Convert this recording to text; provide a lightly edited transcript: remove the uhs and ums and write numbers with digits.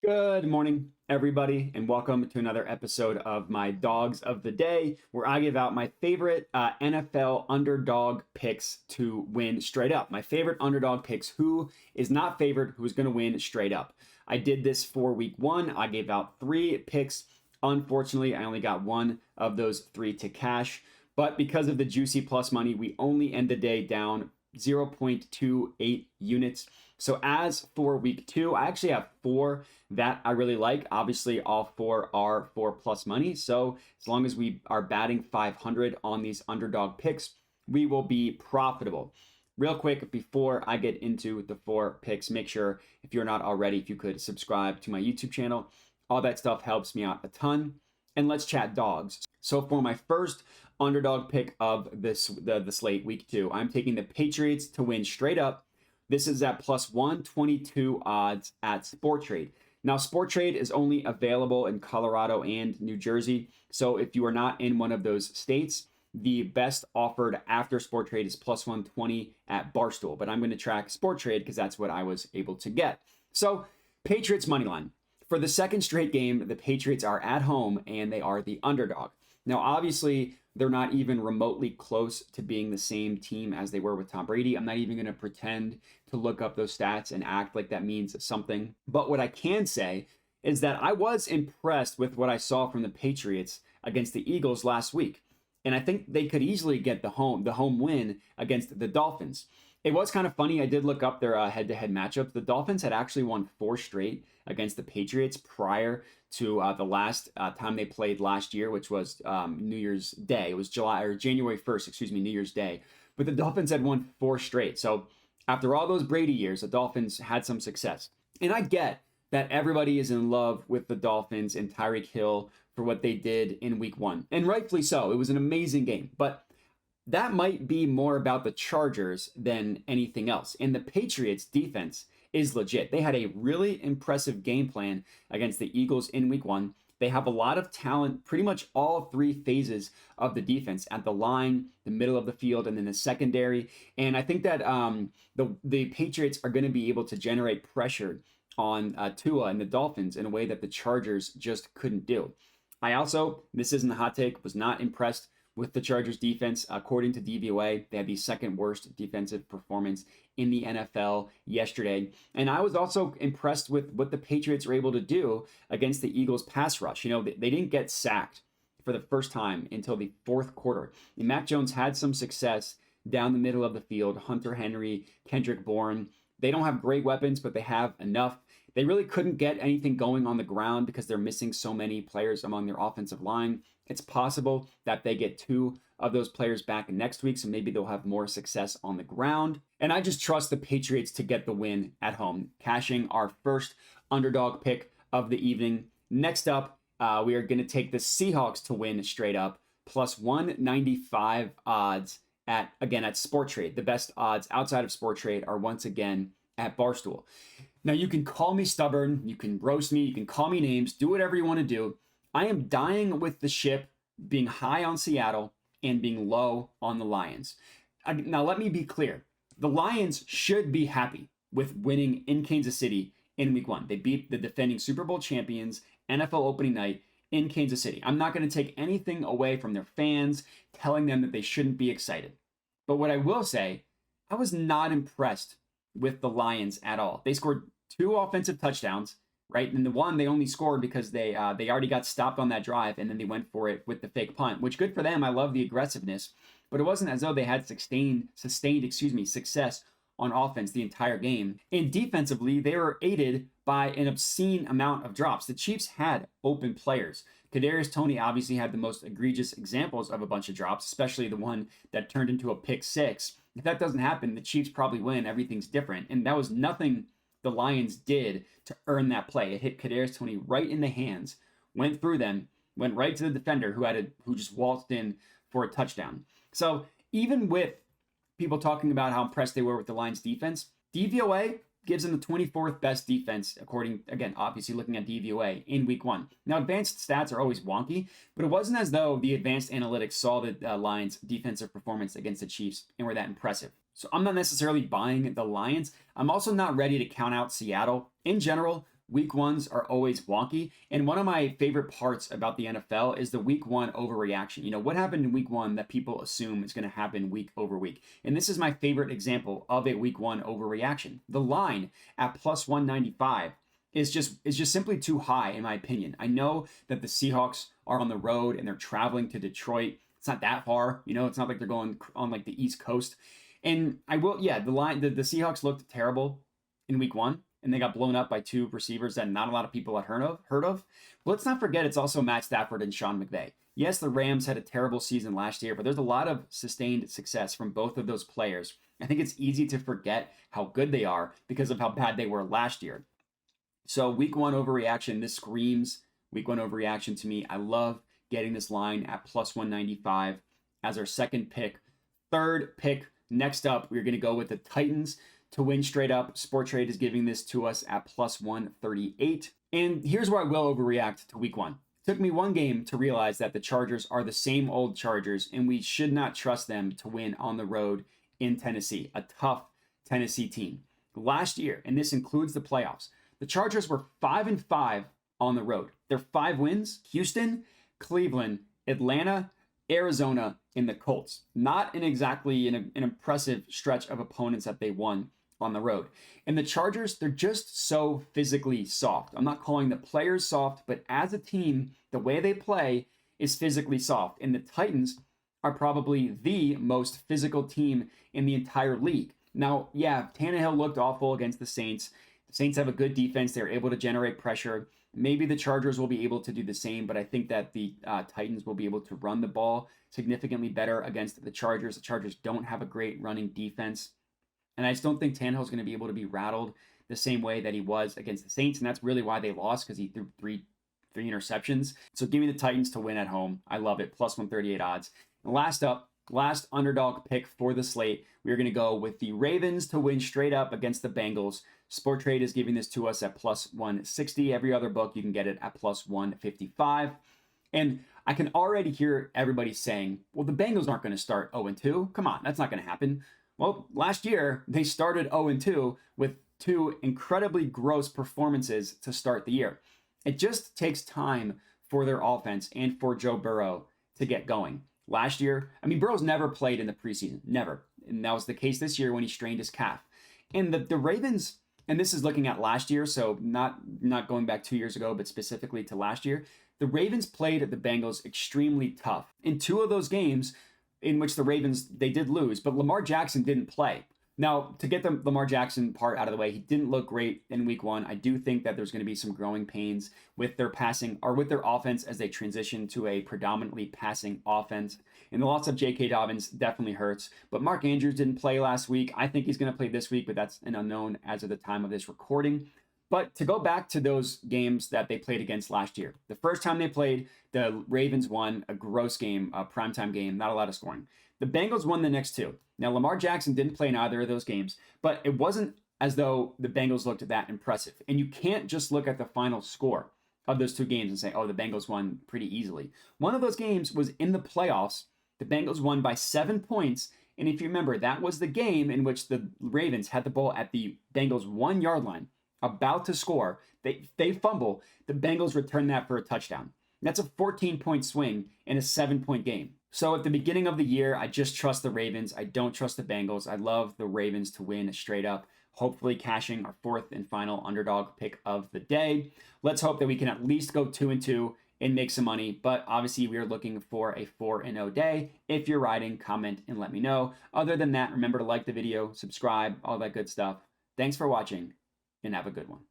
Good morning, everybody, and welcome to another episode of my Dogs of the Day, where I give out my favorite NFL underdog picks to win straight up. My favorite underdog picks, who is not favored, who's going to win straight up. I did this for week one. I gave out 3 picks. Unfortunately, I only got one of those 3 to cash, but because of the juicy plus money, we only end the day down 0.28 units. So as for week 2, I actually have 4 that I really like. Obviously, all 4 are for plus money. So as long as we are batting 500 on these underdog picks, we will be profitable. Real quick, before I get into the 4 picks, make sure if you're not already, if you could subscribe to my YouTube channel. All that stuff helps me out a ton. And let's chat dogs. So for my first underdog pick of the slate, week 2, I'm taking the Patriots to win straight up. This is at plus 122 odds at Sporttrade. Now, Sporttrade is only available in Colorado and New Jersey. So if you are not in one of those states, the best offered after Sporttrade is plus 120 at Barstool. But I'm going to track Sporttrade because that's what I was able to get. So Patriots money line. For the second straight game, the Patriots are at home and they are the underdog. Now, obviously, they're not even remotely close to being the same team as they were with Tom Brady. I'm not even going to pretend to look up those stats and act like that means something. But what I can say is that I was impressed with what I saw from the Patriots against the Eagles last week. And I think they could easily get the home win against the Dolphins. It was kind of funny. I did look up their head-to-head matchups. The Dolphins had actually won 4 straight against the Patriots prior to the last time they played last year, which was New Year's Day. It was January 1st, New Year's Day. But the Dolphins had won 4 straight. So after all those Brady years, the Dolphins had some success. And I get that everybody is in love with the Dolphins and Tyreek Hill for what they did in week 1. And rightfully so. It was an amazing game. But that might be more about the Chargers than anything else. And the Patriots defense is legit. They had a really impressive game plan against the Eagles in week 1. They have a lot of talent, pretty much all 3 phases of the defense, at the line, the middle of the field, and then the secondary. And I think that the Patriots are going to be able to generate pressure on Tua and the Dolphins in a way that the Chargers just couldn't do. I also, this isn't a hot take, was not impressed with the Chargers defense. According to DVOA, they had the second worst defensive performance in the NFL yesterday. And I was also impressed with what the Patriots were able to do against the Eagles pass rush. You know, they didn't get sacked for the first time until the 4th quarter. And Mac Jones had some success down the middle of the field. Hunter Henry, Kendrick Bourne. They don't have great weapons, but they have enough. They really couldn't get anything going on the ground because they're missing so many players among their offensive line. It's possible that they get 2 of those players back next week, so maybe they'll have more success on the ground. And I just trust the Patriots to get the win at home, cashing our first underdog pick of the evening. Next up, we are going to take the Seahawks to win straight up, plus 195 odds at Sporttrade. The best odds outside of Sporttrade are once again at Barstool. Now, you can call me stubborn, you can roast me, you can call me names, do whatever you want to do. I am dying with the ship being high on Seattle and being low on the Lions. Now, let me be clear. The Lions should be happy with winning in Kansas City in week 1. They beat the defending Super Bowl champions, NFL opening night in Kansas City. I'm not going to take anything away from their fans, telling them that they shouldn't be excited. But what I will say, I was not impressed with the Lions at all. They scored 2 offensive touchdowns, right? And the one they only scored because they already got stopped on that drive, and then they went for it with the fake punt, which good for them. I love the aggressiveness, but it wasn't as though they had sustained success on offense the entire game. And defensively, they were aided by an obscene amount of drops. The Chiefs had open players. Kadarius Toney obviously had the most egregious examples of a bunch of drops, especially the one that turned into a pick 6. If that doesn't happen, the Chiefs probably win. Everything's different. And that was nothing the Lions did to earn that play. It hit Kadarius Toney right in the hands, went through them, went right to the defender who just waltzed in for a touchdown. So even with people talking about how impressed they were with the Lions defense, DVOA gives them the 24th best defense, according, again, obviously looking at DVOA in week 1. Now, advanced stats are always wonky, but it wasn't as though the advanced analytics saw the Lions' defensive performance against the Chiefs and were that impressive. So I'm not necessarily buying the Lions. I'm also not ready to count out Seattle. In general, week ones are always wonky. And one of my favorite parts about the NFL is the week one overreaction. You know, what happened in week one that people assume is going to happen week over week. And this is my favorite example of a week one overreaction. The line at plus 195 is just simply too high, in my opinion. I know that the Seahawks are on the road and they're traveling to Detroit. It's not that far, you know, it's not like they're going on like the East Coast. And I will, yeah, the Seahawks looked terrible in week one, and they got blown up by two receivers that not a lot of people had heard of. But let's not forget it's also Matt Stafford and Sean McVay. Yes, the Rams had a terrible season last year, but there's a lot of sustained success from both of those players. I think it's easy to forget how good they are because of how bad they were last year. So week one overreaction, this screams week one overreaction to me. I love getting this line at plus 195 as our second pick. Third pick, next up, we're going to go with the Titans to win straight up. Sporttrade is giving this to us at plus 138. And here's where I will overreact to week one. It took me one game to realize that the Chargers are the same old Chargers, and we should not trust them to win on the road in Tennessee, a tough Tennessee team. Last year, and this includes the playoffs, the Chargers were 5-5 on the road. Their 5 wins, Houston, Cleveland, Atlanta, Arizona, and the Colts. Not exactly an impressive stretch of opponents that they won on the road. And the Chargers, they're just so physically soft. I'm not calling the players soft, but as a team, the way they play is physically soft. And the Titans are probably the most physical team in the entire league. Now, yeah, Tannehill looked awful against the Saints. The Saints have a good defense. They're able to generate pressure. Maybe the Chargers will be able to do the same, but I think that the Titans will be able to run the ball significantly better against the Chargers. The Chargers don't have a great running defense, and I just don't think Tannehill's going to be able to be rattled the same way that he was against the Saints, and that's really why they lost, because he threw three interceptions. So give me the Titans to win at home. I love it. Plus 138 odds. And last underdog pick for the slate, we're going to go with the Ravens to win straight up against the Bengals. Sporttrade is giving this to us at plus 160. Every other book, you can get it at plus 155. And I can already hear everybody saying, well, the Bengals aren't going to start 0-2. Come on, that's not going to happen. Well, last year, they started 0-2 with 2 incredibly gross performances to start the year. It just takes time for their offense and for Joe Burrow to get going. Last year, I mean, Burrow's never played in the preseason, never. And that was the case this year when he strained his calf. And the Ravens, and this is looking at last year, so not going back 2 years ago, but specifically to last year, the Ravens played the Bengals extremely tough. In 2 of those games in which the Ravens, they did lose, but Lamar Jackson didn't play. Now, to get the Lamar Jackson part out of the way, he didn't look great in week one. I do think that there's going to be some growing pains with their passing or with their offense as they transition to a predominantly passing offense. And the loss of J.K. Dobbins definitely hurts. But Mark Andrews didn't play last week. I think he's going to play this week, but that's an unknown as of the time of this recording. But to go back to those games that they played against last year, the first time they played, the Ravens won a gross game, a primetime game, not a lot of scoring. The Bengals won the next 2. Now, Lamar Jackson didn't play in either of those games, but it wasn't as though the Bengals looked that impressive. And you can't just look at the final score of those 2 games and say, oh, the Bengals won pretty easily. One of those games was in the playoffs. The Bengals won by 7 points. And if you remember, that was the game in which the Ravens had the ball at the Bengals 1 yard line, about to score. They fumble. The Bengals return that for a touchdown. That's a 14-point swing in a 7-point game. So at the beginning of the year, I just trust the Ravens. I don't trust the Bengals. I love the Ravens to win straight up, hopefully cashing our 4th and final underdog pick of the day. Let's hope that we can at least go 2-2 and make some money. But obviously, we are looking for a 4-0 day. If you're riding, comment and let me know. Other than that, remember to like the video, subscribe, all that good stuff. Thanks for watching, and have a good one.